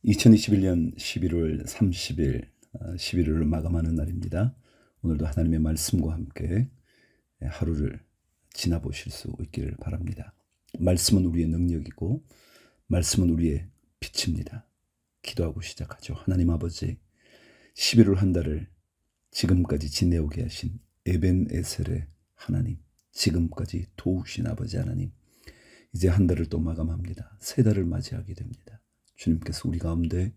2021년 11월 30일 11월을 마감하는 날입니다. 오늘도 하나님의 말씀과 함께 하루를 지나보실 수 있기를 바랍니다. 말씀은 우리의 능력이고 말씀은 우리의 빛입니다. 기도하고 시작하죠. 하나님 아버지, 11월 한 달을 지금까지 지내오게 하신 에벤에셀의 하나님, 지금까지 도우신 아버지 하나님, 이제 한 달을 또 마감합니다. 새 달을 맞이하게 됩니다. 주님께서 우리 가운데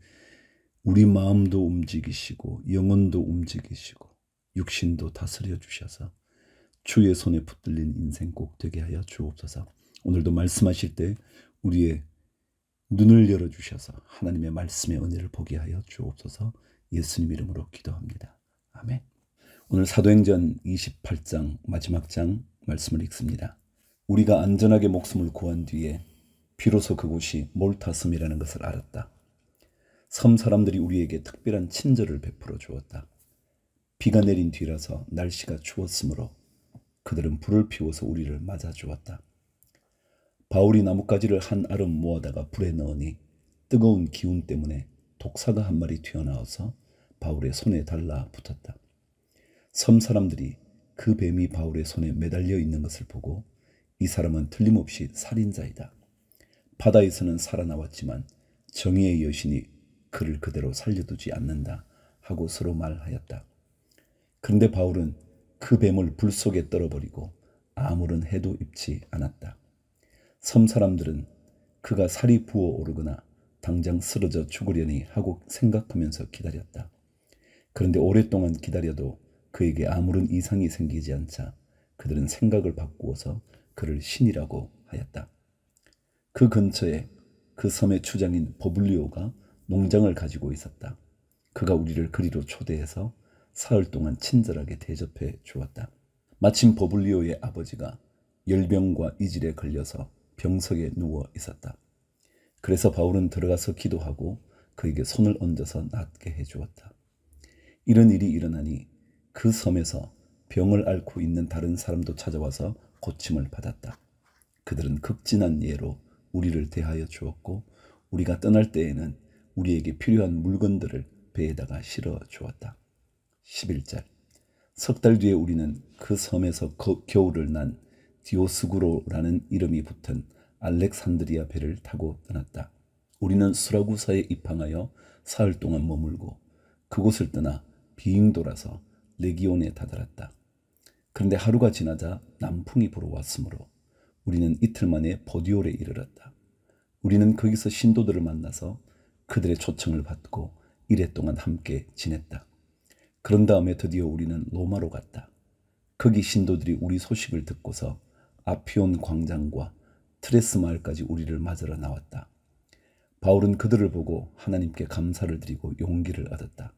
우리 마음도 움직이시고 영혼도 움직이시고 육신도 다스려 주셔서 주의 손에 붙들린 인생 꼭 되게 하여 주옵소서. 오늘도 말씀하실 때 우리의 눈을 열어주셔서 하나님의 말씀의 은혜를 보게 하여 주옵소서. 예수님 이름으로 기도합니다. 아멘. 오늘 사도행전 28장 마지막 장 말씀을 읽습니다. 우리가 안전하게 목숨을 구한 뒤에 비로소 그곳이 몰타섬이라는 것을 알았다. 섬 사람들이 우리에게 특별한 친절을 베풀어 주었다. 비가 내린 뒤라서 날씨가 추웠으므로 그들은 불을 피워서 우리를 맞아 주었다. 바울이 나뭇가지를 한 알음 모아다가 불에 넣으니 뜨거운 기운 때문에 독사가 한 마리 튀어나와서 바울의 손에 달라붙었다. 섬 사람들이 그 뱀이 바울의 손에 매달려 있는 것을 보고 이 사람은 틀림없이 살인자이다. 바다에서는 살아나왔지만 정의의 여신이 그를 그대로 살려두지 않는다 하고 서로 말하였다. 그런데 바울은 그 뱀을 불 속에 떨어버리고 아무런 해도 입지 않았다. 섬 사람들은 그가 살이 부어오르거나 당장 쓰러져 죽으려니 하고 생각하면서 기다렸다. 그런데 오랫동안 기다려도 그에게 아무런 이상이 생기지 않자 그들은 생각을 바꾸어서 그를 신이라고 하였다. 그 근처에 그 섬의 주장인 버블리오가 농장을 가지고 있었다. 그가 우리를 그리로 초대해서 사흘 동안 친절하게 대접해 주었다. 마침 버블리오의 아버지가 열병과 이질에 걸려서 병석에 누워 있었다. 그래서 바울은 들어가서 기도하고 그에게 손을 얹어서 낫게 해 주었다. 이런 일이 일어나니 그 섬에서 병을 앓고 있는 다른 사람도 찾아와서 고침을 받았다. 그들은 극진한 예로 우리를 대하여 주었고 우리가 떠날 때에는 우리에게 필요한 물건들을 배에다가 실어 주었다. 11절. 석 달 뒤에 우리는 그 섬에서 겨울을 난 디오스구로라는 이름이 붙은 알렉산드리아 배를 타고 떠났다. 우리는 수라구사에 입항하여 사흘 동안 머물고 그곳을 떠나 빙 돌아서 레기온에 다다랐다. 그런데 하루가 지나자 남풍이 불어왔으므로 우리는 이틀 만에 보디올에 이르렀다. 우리는 거기서 신도들을 만나서 그들의 초청을 받고 이래 동안 함께 지냈다. 그런 다음에 드디어 우리는 로마로 갔다. 거기 신도들이 우리 소식을 듣고서 아피온 광장과 트레스 마을까지 우리를 맞으러 나왔다. 바울은 그들을 보고 하나님께 감사를 드리고 용기를 얻었다.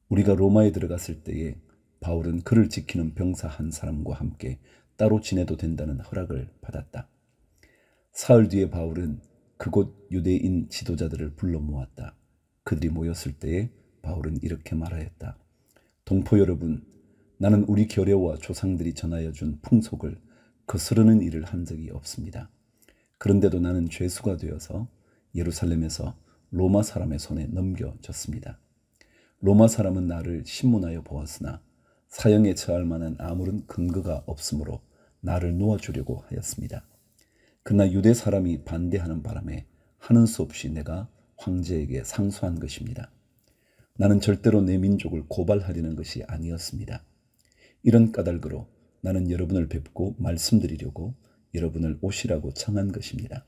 우리가 로마에 들어갔을 때에 바울은 그를 지키는 병사 한 사람과 함께 따로 지내도 된다는 허락을 받았다. 사흘 뒤에 바울은 그곳 유대인 지도자들을 불러 모았다. 그들이 모였을 때에 바울은 이렇게 말하였다. 동포 여러분, 나는 우리 결례와 조상들이 전하여 준 풍속을 거스르는 일을 한 적이 없습니다. 그런데도 나는 죄수가 되어서 예루살렘에서 로마 사람의 손에 넘겨졌습니다. 로마 사람은 나를 신문하여 보았으나 사형에 처할 만한 아무런 근거가 없으므로 나를 놓아주려고 하였습니다. 그러나 유대 사람이 반대하는 바람에 하는 수 없이 내가 황제에게 상소한 것입니다. 나는 절대로 내 민족을 고발하려는 것이 아니었습니다. 이런 까닭으로 나는 여러분을 뵙고 말씀드리려고 여러분을 오시라고 청한 것입니다.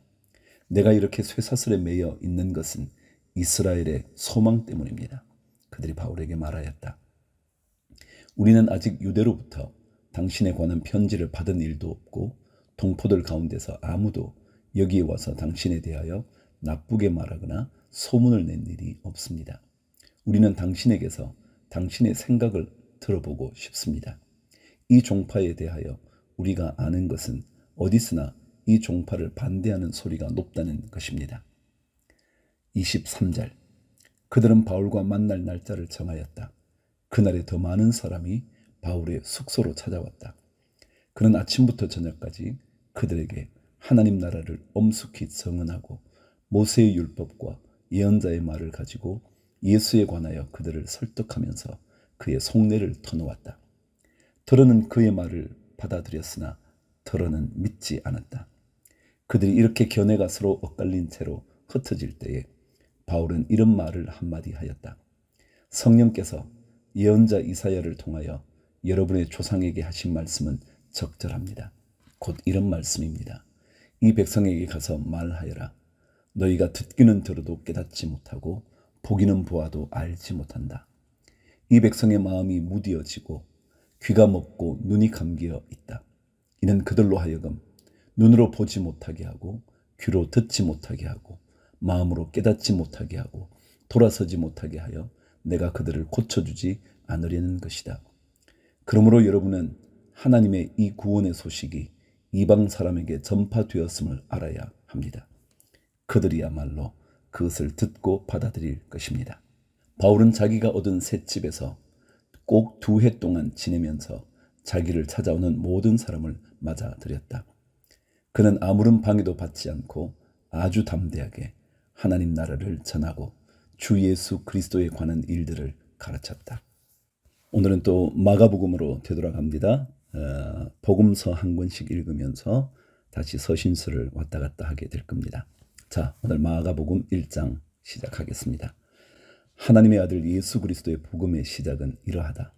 내가 이렇게 쇠사슬에 매여 있는 것은 이스라엘의 소망 때문입니다. 그들이 바울에게 말하였다. 우리는 아직 유대로부터 당신에 관한 편지를 받은 일도 없고 동포들 가운데서 아무도 여기에 와서 당신에 대하여 나쁘게 말하거나 소문을 낸 일이 없습니다. 우리는 당신에게서 당신의 생각을 들어보고 싶습니다. 이 종파에 대하여 우리가 아는 것은 어디서나 이 종파를 반대하는 소리가 높다는 것입니다. 23절. 그들은 바울과 만날 날짜를 정하였다. 그날에 더 많은 사람이 바울의 숙소로 찾아왔다. 그는 아침부터 저녁까지 그들에게 하나님 나라를 엄숙히 성언하고 모세의 율법과 예언자의 말을 가지고 예수에 관하여 그들을 설득하면서 그의 속내를 터놓았다. 더러는 그의 말을 받아들였으나 더러는 믿지 않았다. 그들이 이렇게 견해가 서로 엇갈린 채로 흩어질 때에 바울은 이런 말을 한마디 하였다. 성령께서 예언자 이사야를 통하여 여러분의 조상에게 하신 말씀은 적절합니다. 곧 이런 말씀입니다. 이 백성에게 가서 말하여라. 너희가 듣기는 들어도 깨닫지 못하고 보기는 보아도 알지 못한다. 이 백성의 마음이 무디어지고 귀가 먹고 눈이 감기어 있다. 이는 그들로 하여금 눈으로 보지 못하게 하고 귀로 듣지 못하게 하고 마음으로 깨닫지 못하게 하고 돌아서지 못하게 하여 내가 그들을 고쳐주지 않으려는 것이다. 그러므로 여러분은 하나님의 이 구원의 소식이 이방 사람에게 전파되었음을 알아야 합니다. 그들이야말로 그것을 듣고 받아들일 것입니다. 바울은 자기가 얻은 셋집에서 꼭 2해 동안 지내면서 자기를 찾아오는 모든 사람을 맞아들였다. 그는 아무런 방해도 받지 않고 아주 담대하게 하나님 나라를 전하고 주 예수 그리스도에 관한 일들을 가르쳤다. 오늘은 또 마가복음으로 되돌아갑니다. 복음서 한 권씩 읽으면서 다시 서신서를 왔다 갔다 하게 될 겁니다. 자, 오늘 마가복음 1장 시작하겠습니다. 하나님의 아들 예수 그리스도의 복음의 시작은 이러하다.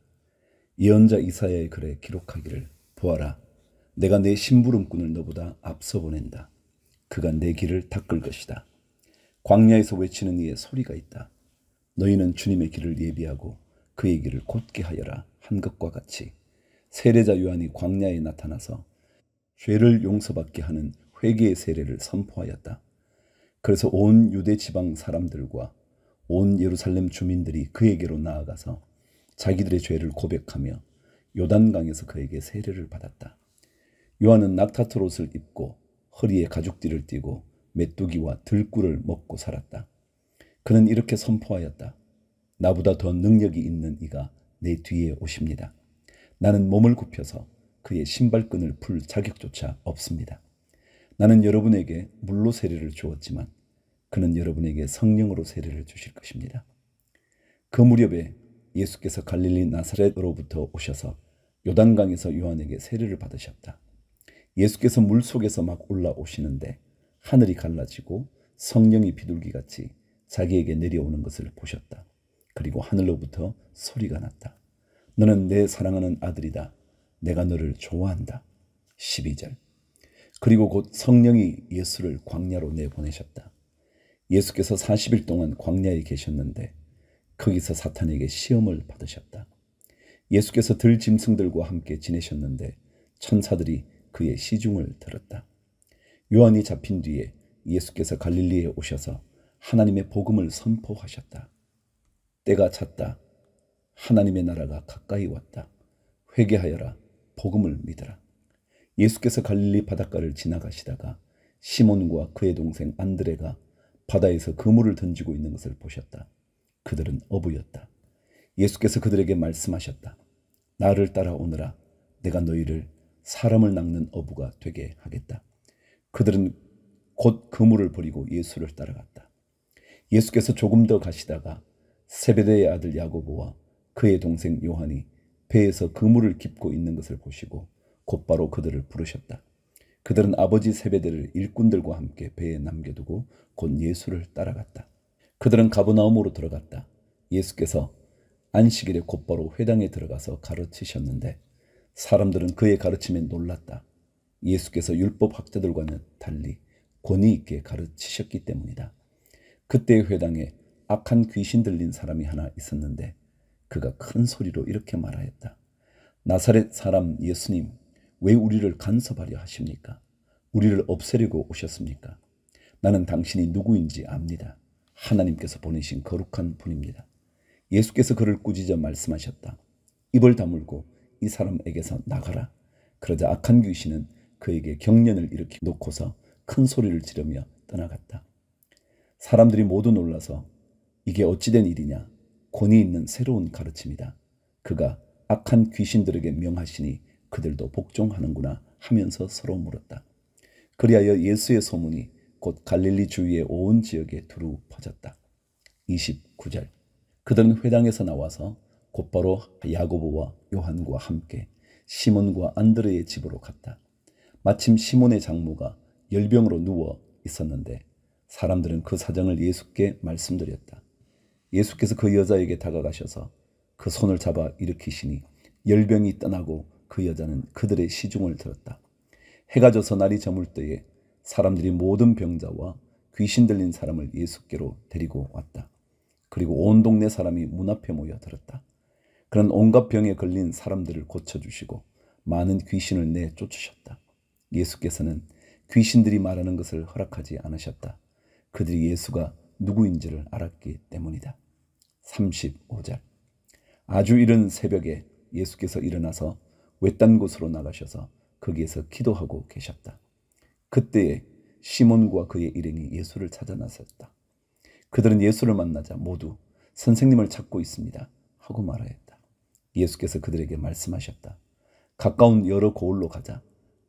예언자 이사야의 글에 기록하기를 보아라. 내가 내 심부름꾼을 너보다 앞서 보낸다. 그가 내 길을 닦을 것이다. 광야에서 외치는 이의 소리가 있다. 너희는 주님의 길을 예비하고 그의 길을 곧게 하여라 한 것과 같이 세례자 요한이 광야에 나타나서 죄를 용서받게 하는 회개의 세례를 선포하였다. 그래서 온 유대 지방 사람들과 온 예루살렘 주민들이 그에게로 나아가서 자기들의 죄를 고백하며 요단강에서 그에게 세례를 받았다. 요한은 낙타털 옷을 입고 허리에 가죽띠를 띠고 메뚜기와 들꿀을 먹고 살았다. 그는 이렇게 선포하였다. 나보다 더 능력이 있는 이가 내 뒤에 오십니다. 나는 몸을 굽혀서 그의 신발끈을 풀 자격조차 없습니다. 나는 여러분에게 물로 세례를 주었지만 그는 여러분에게 성령으로 세례를 주실 것입니다. 그 무렵에 예수께서 갈릴리 나사렛으로부터 오셔서 요단강에서 요한에게 세례를 받으셨다. 예수께서 물속에서 막 올라오시는데 하늘이 갈라지고 성령이 비둘기같이 자기에게 내려오는 것을 보셨다. 그리고 하늘로부터 소리가 났다. 너는 내 사랑하는 아들이다. 내가 너를 좋아한다. 12절. 그리고 곧 성령이 예수를 광야로 내보내셨다. 예수께서 40일 동안 광야에 계셨는데 거기서 사탄에게 시험을 받으셨다. 예수께서 들짐승들과 함께 지내셨는데 천사들이 그의 시중을 들었다. 요한이 잡힌 뒤에 예수께서 갈릴리에 오셔서 하나님의 복음을 선포하셨다. 때가 찼다. 하나님의 나라가 가까이 왔다. 회개하여라. 복음을 믿으라. 예수께서 갈릴리 바닷가를 지나가시다가 시몬과 그의 동생 안드레가 바다에서 그물을 던지고 있는 것을 보셨다. 그들은 어부였다. 예수께서 그들에게 말씀하셨다. 나를 따라오너라. 내가 너희를 사람을 낚는 어부가 되게 하겠다. 그들은 곧 그물을 버리고 예수를 따라갔다. 예수께서 조금 더 가시다가 세베대의 아들 야고보와 그의 동생 요한이 배에서 그물을 깁고 있는 것을 보시고 곧바로 그들을 부르셨다. 그들은 아버지 세베대를 일꾼들과 함께 배에 남겨두고 곧 예수를 따라갔다. 그들은 가버나움으로 들어갔다. 예수께서 안식일에 곧바로 회당에 들어가서 가르치셨는데 사람들은 그의 가르침에 놀랐다. 예수께서 율법 학자들과는 달리 권위 있게 가르치셨기 때문이다. 그때의 회당에 악한 귀신 들린 사람이 하나 있었는데 그가 큰 소리로 이렇게 말하였다. 나사렛 사람 예수님, 왜 우리를 간섭하려 하십니까? 우리를 없애려고 오셨습니까? 나는 당신이 누구인지 압니다. 하나님께서 보내신 거룩한 분입니다. 예수께서 그를 꾸짖어 말씀하셨다. 입을 다물고 이 사람에게서 나가라. 그러자 악한 귀신은 그에게 경련을 일으켜 놓고서 큰 소리를 지르며 떠나갔다. 사람들이 모두 놀라서 이게 어찌된 일이냐? 권위 있는 새로운 가르침이다. 그가 악한 귀신들에게 명하시니 그들도 복종하는구나 하면서 서로 물었다. 그리하여 예수의 소문이 곧 갈릴리 주위의 온 지역에 두루 퍼졌다. 29절. 그들은 회당에서 나와서 곧바로 야고보와 요한과 함께 시몬과 안드레의 집으로 갔다. 마침 시몬의 장모가 열병으로 누워 있었는데 사람들은 그 사정을 예수께 말씀드렸다. 예수께서 그 여자에게 다가가셔서 그 손을 잡아 일으키시니 열병이 떠나고 그 여자는 그들의 시중을 들었다. 해가 져서 날이 저물 때에 사람들이 모든 병자와 귀신 들린 사람을 예수께로 데리고 왔다. 그리고 온 동네 사람이 문 앞에 모여 들었다. 그는 온갖 병에 걸린 사람들을 고쳐주시고 많은 귀신을 내쫓으셨다. 예수께서는 귀신들이 말하는 것을 허락하지 않으셨다. 그들이 예수가 누구인지를 알았기 때문이다. 35절. 아주 이른 새벽에 예수께서 일어나서 외딴 곳으로 나가셔서 거기에서 기도하고 계셨다. 그때에 시몬과 그의 일행이 예수를 찾아 나섰다. 그들은 예수를 만나자 모두 선생님을 찾고 있습니다 하고 말하였다. 예수께서 그들에게 말씀하셨다. 가까운 여러 고을로 가자.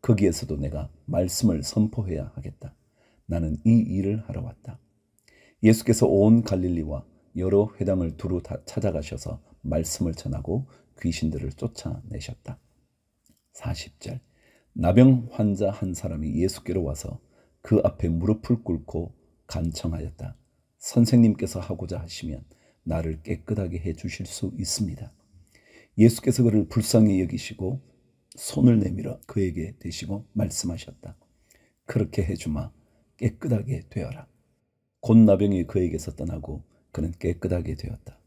거기에서도 내가 말씀을 선포해야 하겠다. 나는 이 일을 하러 왔다. 예수께서 온 갈릴리와 여러 회당을 두루 다 찾아가셔서 말씀을 전하고 귀신들을 쫓아내셨다. 40절. 나병 환자 한 사람이 예수께로 와서 그 앞에 무릎을 꿇고 간청하였다. 선생님께서 하고자 하시면 나를 깨끗하게 해 주실 수 있습니다. 예수께서 그를 불쌍히 여기시고 손을 내밀어 그에게 대시고 말씀하셨다. 그렇게 해주마. 깨끗하게 되어라. 곧 나병이 그에게서 떠나고 그는 깨끗하게 되었다.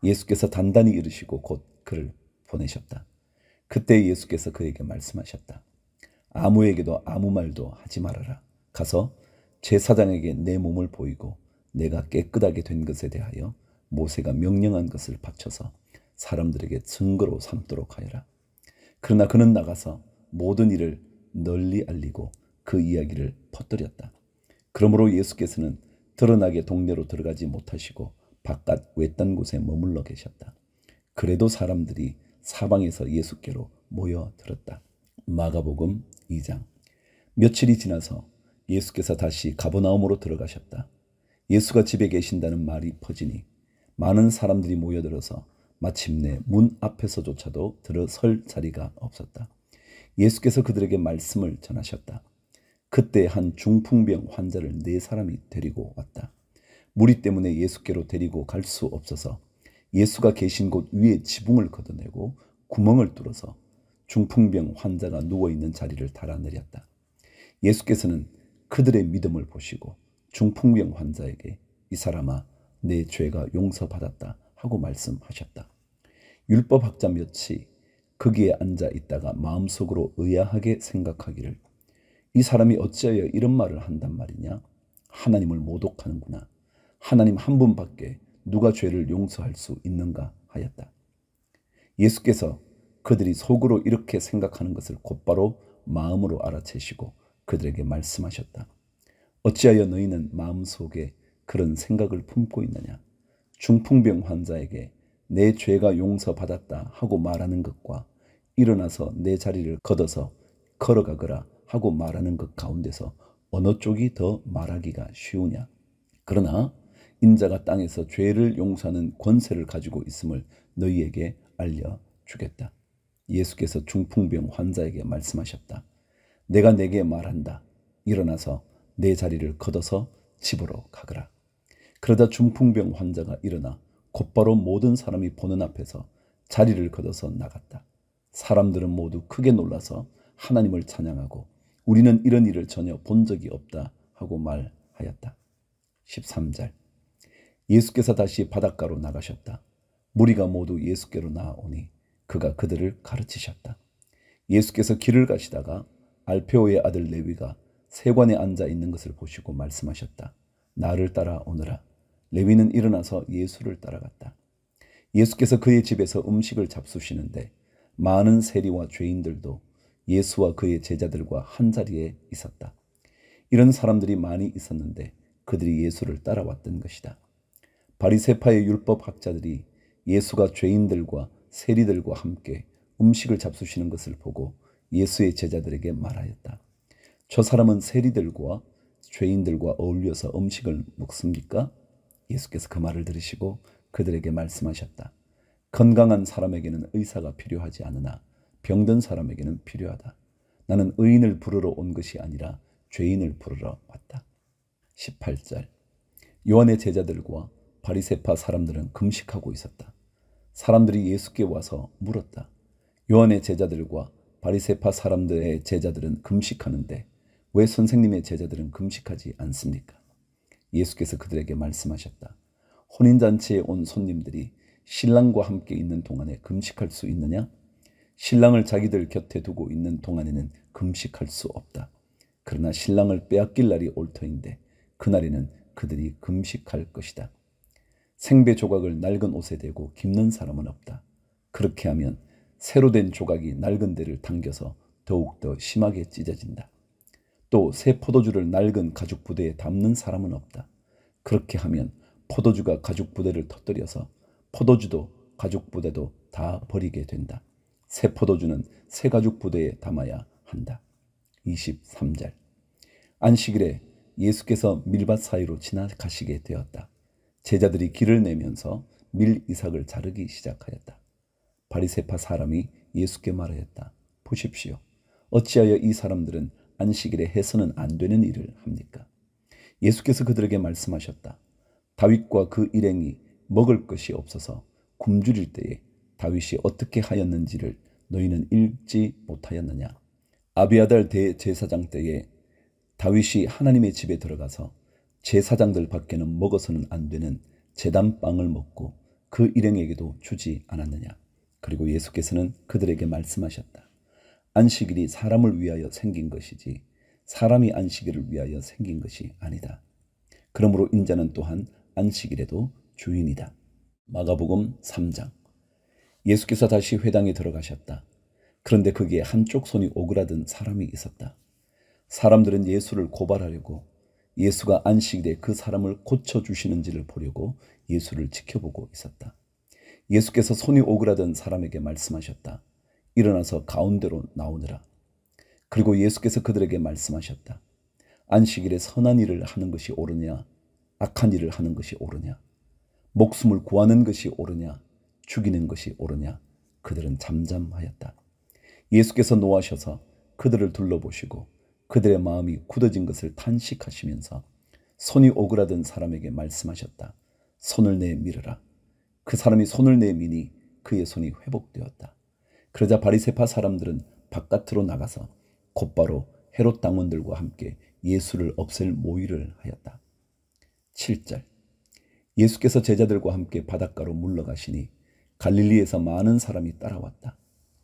예수께서 단단히 이르시고 곧 그를 보내셨다. 그때 예수께서 그에게 말씀하셨다. 아무에게도 아무 말도 하지 말아라. 가서 제사장에게 내 몸을 보이고 내가 깨끗하게 된 것에 대하여 모세가 명령한 것을 바쳐서 사람들에게 증거로 삼도록 하여라. 그러나 그는 나가서 모든 일을 널리 알리고 그 이야기를 퍼뜨렸다. 그러므로 예수께서는 드러나게 동네로 들어가지 못하시고 바깥 외딴 곳에 머물러 계셨다. 그래도 사람들이 사방에서 예수께로 모여들었다. 마가복음 2장. 며칠이 지나서 예수께서 다시 가버나움으로 들어가셨다. 예수가 집에 계신다는 말이 퍼지니 많은 사람들이 모여들어서 마침내 문 앞에서조차도 들어설 자리가 없었다. 예수께서 그들에게 말씀을 전하셨다. 그때 한 중풍병 환자를 4사람이 데리고 왔다. 무리 때문에 예수께로 데리고 갈 수 없어서 예수가 계신 곳 위에 지붕을 걷어내고 구멍을 뚫어서 중풍병 환자가 누워있는 자리를 달아내렸다. 예수께서는 그들의 믿음을 보시고 중풍병 환자에게 이 사람아 내 죄가 용서받았다 하고 말씀하셨다. 율법학자 몇이 거기에 앉아 있다가 마음속으로 의아하게 생각하기를 이 사람이 어찌하여 이런 말을 한단 말이냐? 하나님을 모독하는구나. 하나님 한 분밖에 누가 죄를 용서할 수 있는가 하였다. 예수께서 그들이 속으로 이렇게 생각하는 것을 곧바로 마음으로 알아채시고 그들에게 말씀하셨다. 어찌하여 너희는 마음속에 그런 생각을 품고 있느냐? 중풍병 환자에게 내 죄가 용서받았다 하고 말하는 것과 일어나서 내 자리를 걷어서 걸어가거라 하고 말하는 것 가운데서 어느 쪽이 더 말하기가 쉬우냐? 그러나 인자가 땅에서 죄를 용서하는 권세를 가지고 있음을 너희에게 알려주겠다. 예수께서 중풍병 환자에게 말씀하셨다. 내가 내게 말한다. 일어나서 내 자리를 걷어서 집으로 가거라. 그러다 중풍병 환자가 일어나 곧바로 모든 사람이 보는 앞에서 자리를 걷어서 나갔다. 사람들은 모두 크게 놀라서 하나님을 찬양하고 우리는 이런 일을 전혀 본 적이 없다 하고 말하였다. 13절. 예수께서 다시 바닷가로 나가셨다. 무리가 모두 예수께로 나아오니 그가 그들을 가르치셨다. 예수께서 길을 가시다가 알페오의 아들 레위가 세관에 앉아 있는 것을 보시고 말씀하셨다. 나를 따라오너라. 레위는 일어나서 예수를 따라갔다. 예수께서 그의 집에서 음식을 잡수시는데 많은 세리와 죄인들도 예수와 그의 제자들과 한자리에 있었다. 이런 사람들이 많이 있었는데 그들이 예수를 따라왔던 것이다. 바리새파의 율법학자들이 예수가 죄인들과 세리들과 함께 음식을 잡수시는 것을 보고 예수의 제자들에게 말하였다. 저 사람은 세리들과 죄인들과 어울려서 음식을 먹습니까? 예수께서 그 말을 들으시고 그들에게 말씀하셨다. 건강한 사람에게는 의사가 필요하지 않으나 병든 사람에게는 필요하다. 나는 의인을 부르러 온 것이 아니라 죄인을 부르러 왔다. 18절. 요한의 제자들과 바리새파 사람들은 금식하고 있었다. 사람들이 예수께 와서 물었다. 요한의 제자들과 바리새파 사람들의 제자들은 금식하는데 왜 선생님의 제자들은 금식하지 않습니까? 예수께서 그들에게 말씀하셨다. 혼인잔치에 온 손님들이 신랑과 함께 있는 동안에 금식할 수 있느냐? 신랑을 자기들 곁에 두고 있는 동안에는 금식할 수 없다. 그러나 신랑을 빼앗길 날이 올 터인데 그날에는 그들이 금식할 것이다. 생배 조각을 낡은 옷에 대고 깁는 사람은 없다. 그렇게 하면 새로 된 조각이 낡은 데를 당겨서 더욱더 심하게 찢어진다. 또 새 포도주를 낡은 가죽 부대에 담는 사람은 없다. 그렇게 하면 포도주가 가죽 부대를 터뜨려서 포도주도 가죽 부대도 다 버리게 된다. 새 포도주는 새 가죽 부대에 담아야 한다. 23절. 안식일에 예수께서 밀밭 사이로 지나가시게 되었다. 제자들이 길을 내면서 밀 이삭을 자르기 시작하였다. 바리새파 사람이 예수께 말하였다. 보십시오. 어찌하여 이 사람들은 안식일에 해서는 안 되는 일을 합니까? 예수께서 그들에게 말씀하셨다. 다윗과 그 일행이 먹을 것이 없어서 굶주릴 때에 다윗이 어떻게 하였는지를 너희는 읽지 못하였느냐? 아비아달 대제사장 때에 다윗이 하나님의 집에 들어가서 제사장들 밖에는 먹어서는 안 되는 제단빵을 먹고 그 일행에게도 주지 않았느냐? 그리고 예수께서는 그들에게 말씀하셨다. 안식일이 사람을 위하여 생긴 것이지 사람이 안식일을 위하여 생긴 것이 아니다. 그러므로 인자는 또한 안식일에도 주인이다. 마가복음 3장. 예수께서 다시 회당에 들어가셨다. 그런데 거기에 한쪽 손이 오그라든 사람이 있었다. 사람들은 예수를 고발하려고 예수가 안식일에 그 사람을 고쳐주시는지를 보려고 예수를 지켜보고 있었다. 예수께서 손이 오그라든 사람에게 말씀하셨다. 일어나서 가운데로 나오느라. 그리고 예수께서 그들에게 말씀하셨다. 안식일에 선한 일을 하는 것이 옳으냐, 악한 일을 하는 것이 옳으냐, 목숨을 구하는 것이 옳으냐, 죽이는 것이 옳으냐. 그들은 잠잠하였다. 예수께서 노하셔서 그들을 둘러보시고 그들의 마음이 굳어진 것을 탄식하시면서 손이 오그라든 사람에게 말씀하셨다. 손을 내밀어라. 그 사람이 손을 내미니 그의 손이 회복되었다. 그러자 바리새파 사람들은 바깥으로 나가서 곧바로 헤롯 당원들과 함께 예수를 없앨 모의를 하였다. 7절. 예수께서 제자들과 함께 바닷가로 물러가시니 갈릴리에서 많은 사람이 따라왔다.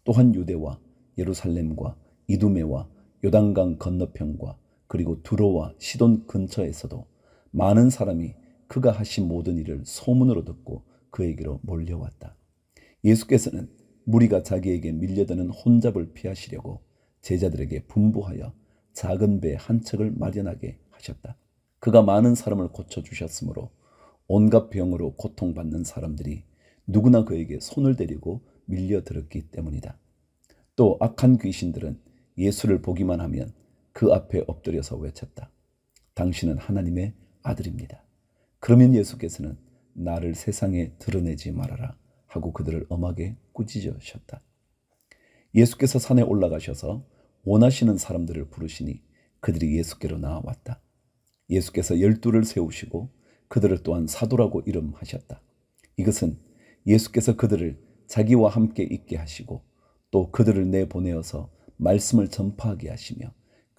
또한 유대와 예루살렘과 이두메와 요단강 건너편과 그리고 두로와 시돈 근처에서도 많은 사람이 그가 하신 모든 일을 소문으로 듣고 그에게로 몰려왔다. 예수께서는 무리가 자기에게 밀려드는 혼잡을 피하시려고 제자들에게 분부하여 작은 배 한 척을 마련하게 하셨다. 그가 많은 사람을 고쳐주셨으므로 온갖 병으로 고통받는 사람들이 누구나 그에게 손을 대리고 밀려들었기 때문이다. 또 악한 귀신들은 예수를 보기만 하면 그 앞에 엎드려서 외쳤다. 당신은 하나님의 아들입니다. 그러면 예수께서는 나를 세상에 드러내지 말아라 하고 그들을 엄하게 꾸짖으셨다. 예수께서 산에 올라가셔서 원하시는 사람들을 부르시니 그들이 예수께로 나아왔다. 예수께서 12를 세우시고 그들을 또한 사도라고 이름하셨다. 이것은 예수께서 그들을 자기와 함께 있게 하시고 또 그들을 내보내어서 말씀을 전파하게 하시며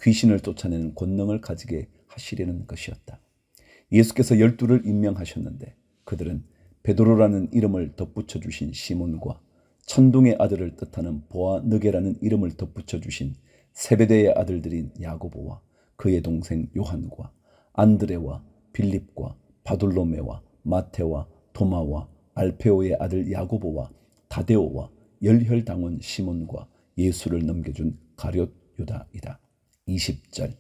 귀신을 쫓아내는 권능을 가지게 하시려는 것이었다. 예수께서 12를 임명하셨는데 그들은 베드로라는 이름을 덧붙여 주신 시몬과 천둥의 아들을 뜻하는 보아느게라는 이름을 덧붙여 주신 세베대의 아들들인 야고보와 그의 동생 요한과 안드레와 빌립과 바돌로메와 마테와 도마와 알페오의 아들 야고보와 다데오와 열혈당원 시몬과 예수를 넘겨준 가룟 유다이다. 20절.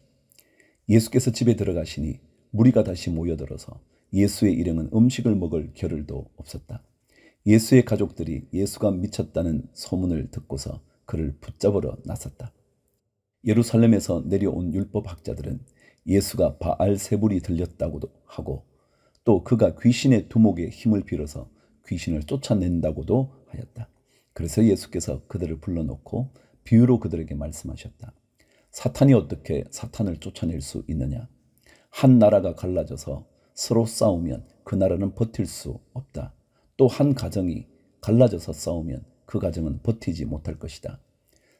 예수께서 집에 들어가시니 무리가 다시 모여들어서 예수의 일행은 음식을 먹을 겨를도 없었다. 예수의 가족들이 예수가 미쳤다는 소문을 듣고서 그를 붙잡으러 나섰다. 예루살렘에서 내려온 율법학자들은 예수가 바알세불이 들렸다고도 하고 또 그가 귀신의 두목에 힘을 빌어서 귀신을 쫓아낸다고도 하였다. 그래서 예수께서 그들을 불러놓고 비유로 그들에게 말씀하셨다. 사탄이 어떻게 사탄을 쫓아낼 수 있느냐? 한 나라가 갈라져서 서로 싸우면 그 나라는 버틸 수 없다. 또 한 가정이 갈라져서 싸우면 그 가정은 버티지 못할 것이다.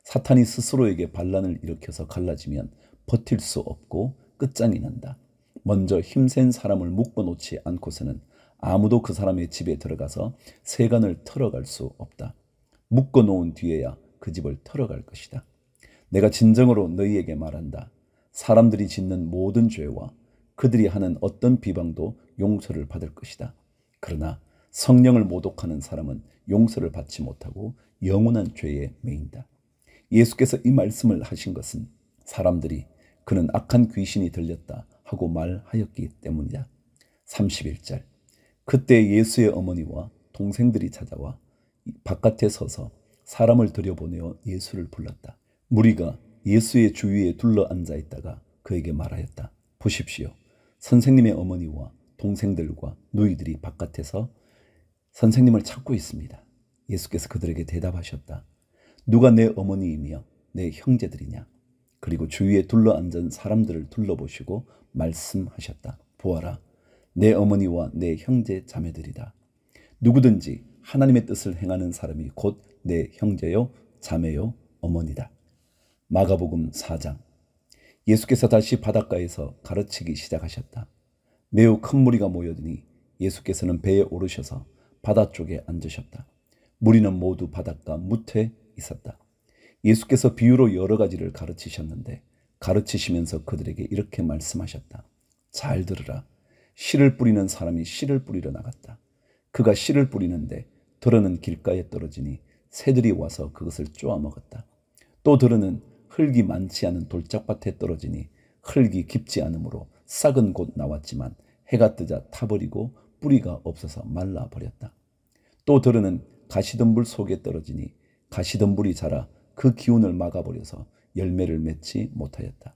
사탄이 스스로에게 반란을 일으켜서 갈라지면 버틸 수 없고 끝장이 난다. 먼저 힘센 사람을 묶어놓지 않고서는 아무도 그 사람의 집에 들어가서 세간을 털어갈 수 없다. 묶어놓은 뒤에야 그 집을 털어갈 것이다. 내가 진정으로 너희에게 말한다. 사람들이 짓는 모든 죄와 그들이 하는 어떤 비방도 용서를 받을 것이다. 그러나 성령을 모독하는 사람은 용서를 받지 못하고 영원한 죄에 매인다. 예수께서 이 말씀을 하신 것은 사람들이 그는 악한 귀신이 들렸다 하고 말하였기 때문이다. 31절. 그때 예수의 어머니와 동생들이 찾아와 바깥에 서서 사람을 들여보내어 예수를 불렀다. 무리가 예수의 주위에 둘러앉아 있다가 그에게 말하였다. 보십시오. 선생님의 어머니와 동생들과 누이들이 바깥에서 선생님을 찾고 있습니다. 예수께서 그들에게 대답하셨다. 누가 내 어머니이며 내 형제들이냐? 그리고 주위에 둘러앉은 사람들을 둘러보시고 말씀하셨다. 보아라, 내 어머니와 내 형제 자매들이다. 누구든지 하나님의 뜻을 행하는 사람이 곧 내 형제요, 자매요, 어머니다. 마가복음 4장. 예수께서 다시 바닷가에서 가르치기 시작하셨다. 매우 큰 무리가 모여드니 예수께서는 배에 오르셔서 바다 쪽에 앉으셨다. 무리는 모두 바닷가 무태 있었다. 예수께서 비유로 여러 가지를 가르치셨는데 가르치시면서 그들에게 이렇게 말씀하셨다. 잘 들으라. 씨를 뿌리는 사람이 씨를 뿌리러 나갔다. 그가 씨를 뿌리는데 들어는 길가에 떨어지니 새들이 와서 그것을 쪼아 먹었다. 또 들어는 흙이 많지 않은 돌짝밭에 떨어지니 흙이 깊지 않으므로 싹은 곧 나왔지만 해가 뜨자 타버리고 뿌리가 없어서 말라버렸다. 또 들어는 가시덤불 속에 떨어지니 가시덤불이 자라 그 기운을 막아버려서 열매를 맺지 못하였다.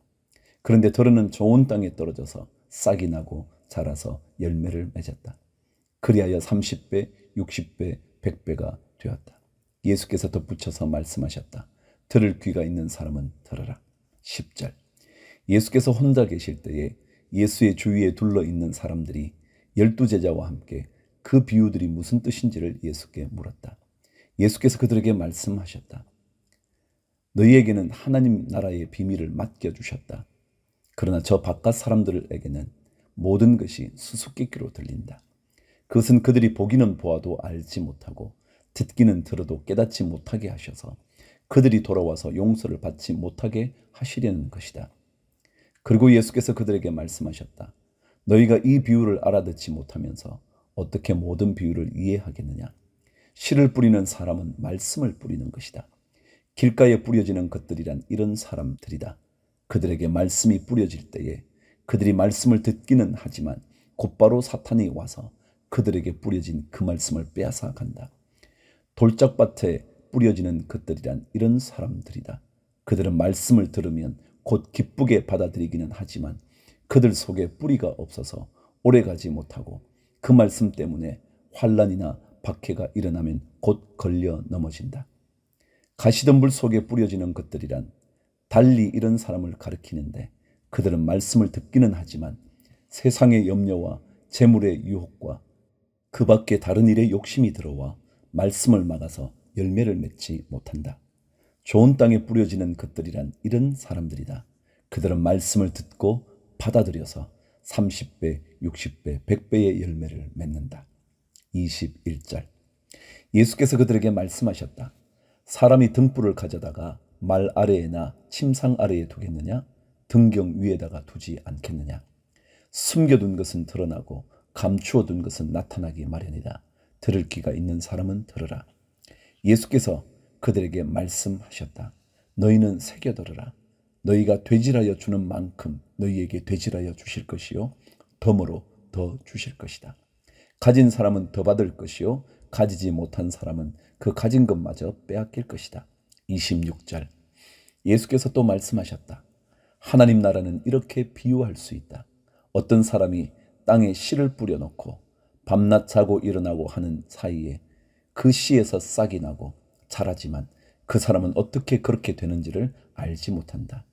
그런데 들어는 좋은 땅에 떨어져서 싹이 나고 자라서 열매를 맺었다. 그리하여 30배, 60배, 100배가 되었다. 예수께서 덧붙여서 말씀하셨다. 들을 귀가 있는 사람은 들으라. 10절. 예수께서 혼자 계실 때에 예수의 주위에 둘러있는 사람들이 12제자와 함께 그 비유들이 무슨 뜻인지를 예수께 물었다. 예수께서 그들에게 말씀하셨다. 너희에게는 하나님 나라의 비밀을 맡겨주셨다. 그러나 저 바깥 사람들에게는 모든 것이 수수께끼로 들린다. 그것은 그들이 보기는 보아도 알지 못하고 듣기는 들어도 깨닫지 못하게 하셔서 그들이 돌아와서 용서를 받지 못하게 하시려는 것이다. 그리고 예수께서 그들에게 말씀하셨다. 너희가 이 비유를 알아듣지 못하면서 어떻게 모든 비유를 이해하겠느냐? 씨를 뿌리는 사람은 말씀을 뿌리는 것이다. 길가에 뿌려지는 것들이란 이런 사람들이다. 그들에게 말씀이 뿌려질 때에 그들이 말씀을 듣기는 하지만 곧바로 사탄이 와서 그들에게 뿌려진 그 말씀을 빼앗아 간다. 돌짝밭에 뿌려지는 것들이란 이런 사람들이다. 그들은 말씀을 들으면 곧 기쁘게 받아들이기는 하지만 그들 속에 뿌리가 없어서 오래가지 못하고 그 말씀 때문에 환난이나 박해가 일어나면 곧 걸려 넘어진다. 가시덤불 속에 뿌려지는 것들이란 달리 이런 사람을 가리키는데 그들은 말씀을 듣기는 하지만 세상의 염려와 재물의 유혹과 그 밖에 다른 일에 욕심이 들어와 말씀을 막아서 열매를 맺지 못한다. 좋은 땅에 뿌려지는 것들이란 이런 사람들이다. 그들은 말씀을 듣고 받아들여서 30배, 60배, 100배의 열매를 맺는다. 21절. 예수께서 그들에게 말씀하셨다. 사람이 등불을 가져다가 말 아래에나 침상 아래에 두겠느냐? 등경 위에다가 두지 않겠느냐? 숨겨둔 것은 드러나고 감추어둔 것은 나타나기 마련이다. 들을 귀가 있는 사람은 들으라. 예수께서 그들에게 말씀하셨다. 너희는 새겨들으라. 너희가 되질하여 주는 만큼 너희에게 되질하여 주실 것이요 덤으로 더 주실 것이다. 가진 사람은 더 받을 것이요 가지지 못한 사람은 그 가진 것마저 빼앗길 것이다. 26절. 예수께서 또 말씀하셨다. 하나님 나라는 이렇게 비유할 수 있다. 어떤 사람이 땅에 씨를 뿌려놓고 밤낮 자고 일어나고 하는 사이에 그 씨에서 싹이 나고 자라지만 그 사람은 어떻게 그렇게 되는지를 알지 못한다.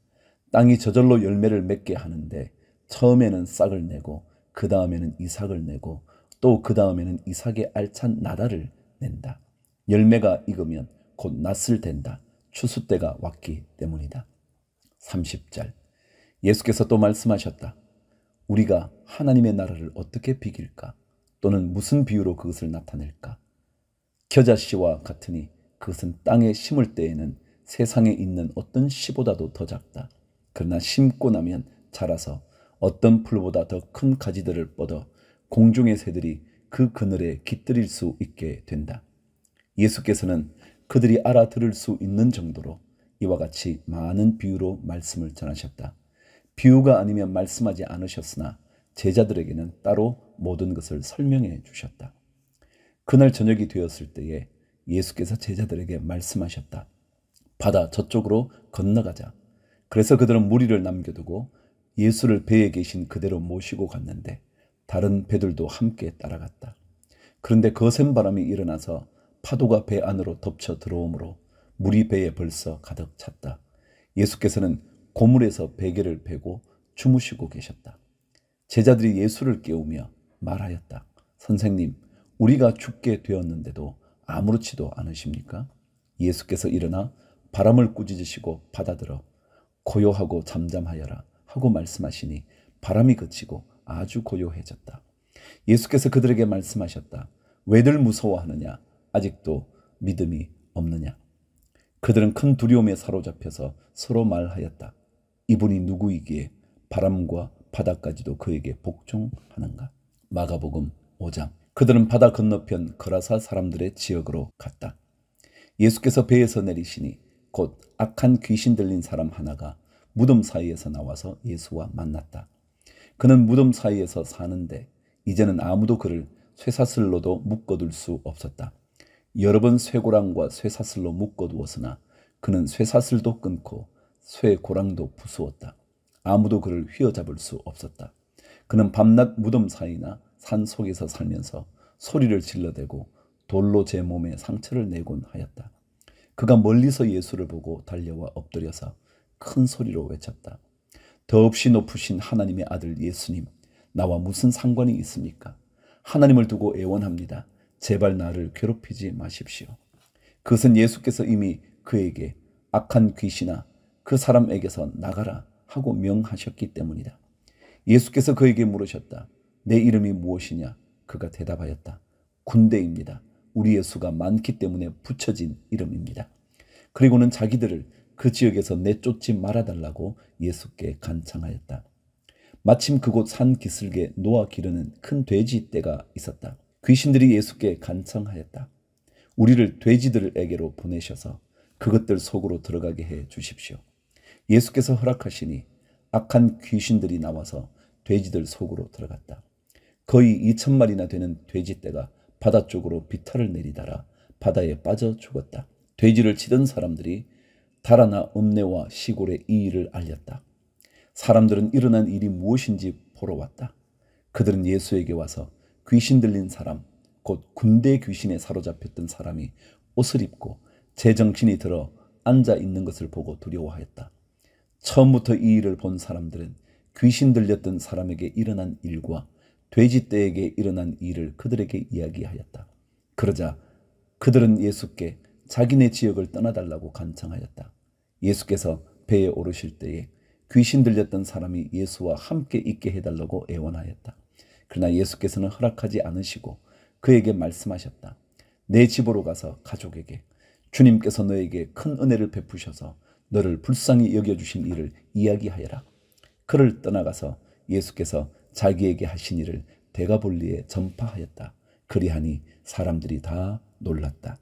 땅이 저절로 열매를 맺게 하는데 처음에는 싹을 내고 그 다음에는 이삭을 내고 또 그 다음에는 이삭의 알찬 나달을 낸다. 열매가 익으면 곧 낫을 된다. 추수 때가 왔기 때문이다. 30절. 예수께서 또 말씀하셨다. 우리가 하나님의 나라를 어떻게 비길까? 또는 무슨 비유로 그것을 나타낼까? 겨자씨와 같으니 그것은 땅에 심을 때에는 세상에 있는 어떤 씨보다도 더 작다. 그러나 심고 나면 자라서 어떤 풀보다 더 큰 가지들을 뻗어 공중의 새들이 그 그늘에 깃들일 수 있게 된다. 예수께서는 그들이 알아들을 수 있는 정도로 이와 같이 많은 비유로 말씀을 전하셨다. 비유가 아니면 말씀하지 않으셨으나 제자들에게는 따로 모든 것을 설명해 주셨다. 그날 저녁이 되었을 때에 예수께서 제자들에게 말씀하셨다. 바다 저쪽으로 건너가자. 그래서 그들은 무리를 남겨두고 예수를 배에 계신 그대로 모시고 갔는데 다른 배들도 함께 따라갔다. 그런데 거센 바람이 일어나서 파도가 배 안으로 덮쳐 들어오므로 물이 배에 벌써 가득 찼다. 예수께서는 고물에서 베개를 베고 주무시고 계셨다. 제자들이 예수를 깨우며 말하였다. 선생님, 우리가 죽게 되었는데도 아무렇지도 않으십니까? 예수께서 일어나 바람을 꾸짖으시고 받아들어 고요하고 잠잠하여라 하고 말씀하시니 바람이 그치고 아주 고요해졌다. 예수께서 그들에게 말씀하셨다. 왜들 무서워하느냐? 아직도 믿음이 없느냐? 그들은 큰 두려움에 사로잡혀서 서로 말하였다. 이분이 누구이기에 바람과 바다까지도 그에게 복종하는가? 마가복음 5장. 그들은 바다 건너편 거라사 사람들의 지역으로 갔다. 예수께서 배에서 내리시니 곧 악한 귀신 들린 사람 하나가 무덤 사이에서 나와서 예수와 만났다. 그는 무덤 사이에서 사는데 이제는 아무도 그를 쇠사슬로도 묶어둘 수 없었다. 여러 번 쇠고랑과 쇠사슬로 묶어두었으나 그는 쇠사슬도 끊고 쇠고랑도 부수었다. 아무도 그를 휘어잡을 수 없었다. 그는 밤낮 무덤 사이나 산 속에서 살면서 소리를 질러대고 돌로 제 몸에 상처를 내곤 하였다. 그가 멀리서 예수를 보고 달려와 엎드려서 큰 소리로 외쳤다. 더없이 높으신 하나님의 아들 예수님, 나와 무슨 상관이 있습니까? 하나님을 두고 애원합니다. 제발 나를 괴롭히지 마십시오. 그것은 예수께서 이미 그에게 악한 귀신아 그 사람에게서 나가라 하고 명하셨기 때문이다. 예수께서 그에게 물으셨다. 내 이름이 무엇이냐? 그가 대답하였다. 군대입니다. 우리의 수가 많기 때문에 붙여진 이름입니다. 그리고는 자기들을 그 지역에서 내쫓지 말아달라고 예수께 간청하였다. 마침 그곳 산 기슭에 놓아 기르는 큰 돼지 떼가 있었다. 귀신들이 예수께 간청하였다. 우리를 돼지들에게로 보내셔서 그것들 속으로 들어가게 해 주십시오. 예수께서 허락하시니 악한 귀신들이 나와서 돼지들 속으로 들어갔다. 거의 2,000마리나 되는 돼지떼가 바다 쪽으로 비탈을 내리다라 바다에 빠져 죽었다. 돼지를 치던 사람들이 달아나 읍내와 시골에 이 일을 알렸다. 사람들은 일어난 일이 무엇인지 보러 왔다. 그들은 예수에게 와서 귀신 들린 사람, 곧 군대 귀신에 사로잡혔던 사람이 옷을 입고 제정신이 들어 앉아 있는 것을 보고 두려워하였다. 처음부터 이 일을 본 사람들은 귀신 들렸던 사람에게 일어난 일과 돼지떼에게 일어난 일을 그들에게 이야기하였다. 그러자 그들은 예수께 자기네 지역을 떠나달라고 간청하였다. 예수께서 배에 오르실 때에 귀신 들렸던 사람이 예수와 함께 있게 해달라고 애원하였다. 그러나 예수께서는 허락하지 않으시고 그에게 말씀하셨다. 내 집으로 가서 가족에게 주님께서 너에게 큰 은혜를 베푸셔서 너를 불쌍히 여겨주신 일을 이야기하여라. 그를 떠나가서 예수께서 자기에게 하신 일을 데가볼리에 전파하였다. 그리하니 사람들이 다 놀랐다.